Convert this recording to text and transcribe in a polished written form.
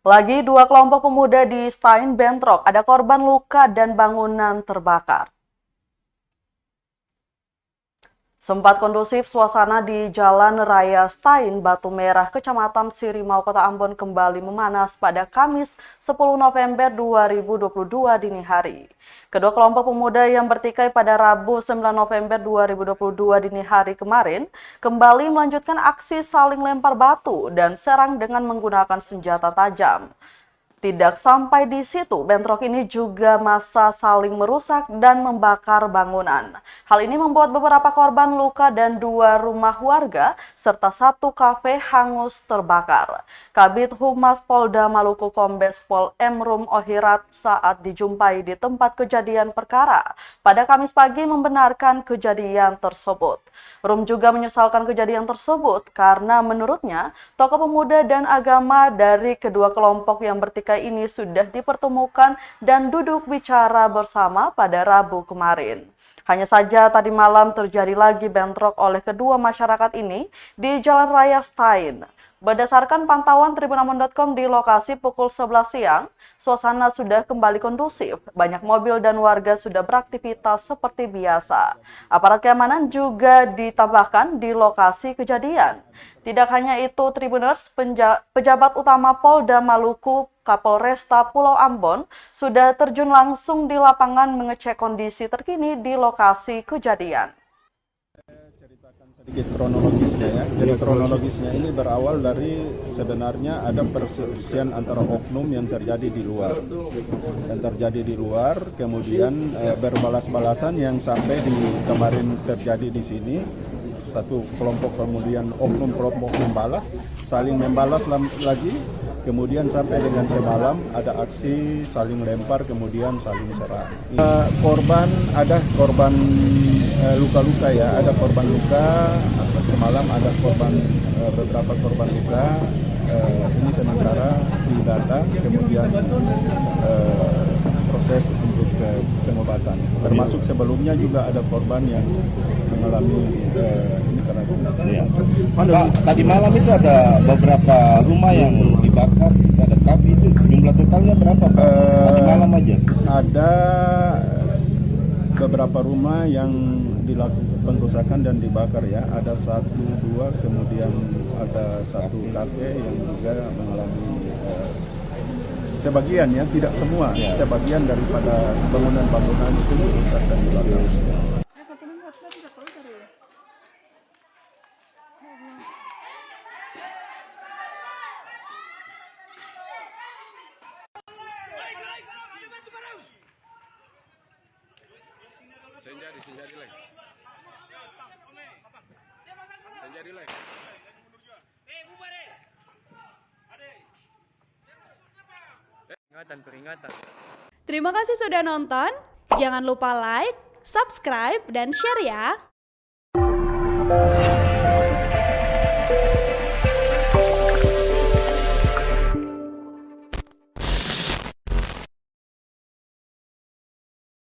Lagi dua kelompok pemuda di Stein bentrok, ada korban luka dan bangunan terbakar. Sempat kondusif suasana di Jalan Raya Stein, Batu Merah, Kecamatan Sirimau, Kota Ambon kembali memanas pada Kamis 10 November 2022 dini hari. Kedua kelompok pemuda yang bertikai pada Rabu 9 November 2022 dini hari kemarin kembali melanjutkan aksi saling lempar batu dan serang dengan menggunakan senjata tajam. Tidak sampai di situ, bentrok ini juga massa saling merusak dan membakar bangunan. Hal ini membuat beberapa korban luka dan dua rumah warga serta satu kafe hangus terbakar. Kabid Humas Polda Maluku Kombes Pol M. Rum Ohirat saat dijumpai di tempat kejadian perkara pada Kamis pagi membenarkan kejadian tersebut. Rum juga menyesalkan kejadian tersebut karena menurutnya tokoh pemuda dan agama dari kedua kelompok yang bertikai ini sudah dipertemukan dan duduk bicara bersama pada Rabu kemarin. Hanya saja tadi malam terjadi lagi bentrok oleh kedua masyarakat ini di Jalan Raya Stein. Berdasarkan pantauan tribunambon.com di lokasi pukul 11 siang, suasana sudah kembali kondusif. Banyak mobil dan warga sudah beraktivitas seperti biasa. Aparat keamanan juga ditambahkan di lokasi kejadian. Tidak hanya itu, Tribuners, pejabat utama Polda Maluku, Kapolresta Pulau Ambon, sudah terjun langsung di lapangan mengecek kondisi terkini di lokasi kejadian. Sedikit kronologisnya ya. Jadi kronologisnya ini berawal dari sebenarnya ada perselisihan antara oknum yang terjadi di luar. Kemudian berbalas-balasan yang sampai di kemarin terjadi di sini. Satu kelompok kemudian oknum membalas, saling membalas lagi. Kemudian sampai dengan semalam ada aksi saling lempar, kemudian saling serang. Ada korban luka-luka ya, ada korban luka. Semalam ada beberapa korban luka. Ini sementara didata, kemudian proses untuk pengobatan. Termasuk sebelumnya juga ada korban yang mengalami ya. Tadi malam itu ada beberapa rumah yang dibakar, ada kafe itu jumlah totalnya berapa Pak? Tadi malam aja. Ada beberapa rumah yang dilakukan pengrusakan dan dibakar ya. Ada 1, 2, kemudian ada satu kafe yang juga mengalami sebagian ya, tidak semua, sebagian daripada bangunan-bangunan itu rusak dan dibakar. Peringatan. Terima kasih sudah nonton. Jangan lupa like, subscribe, dan share ya.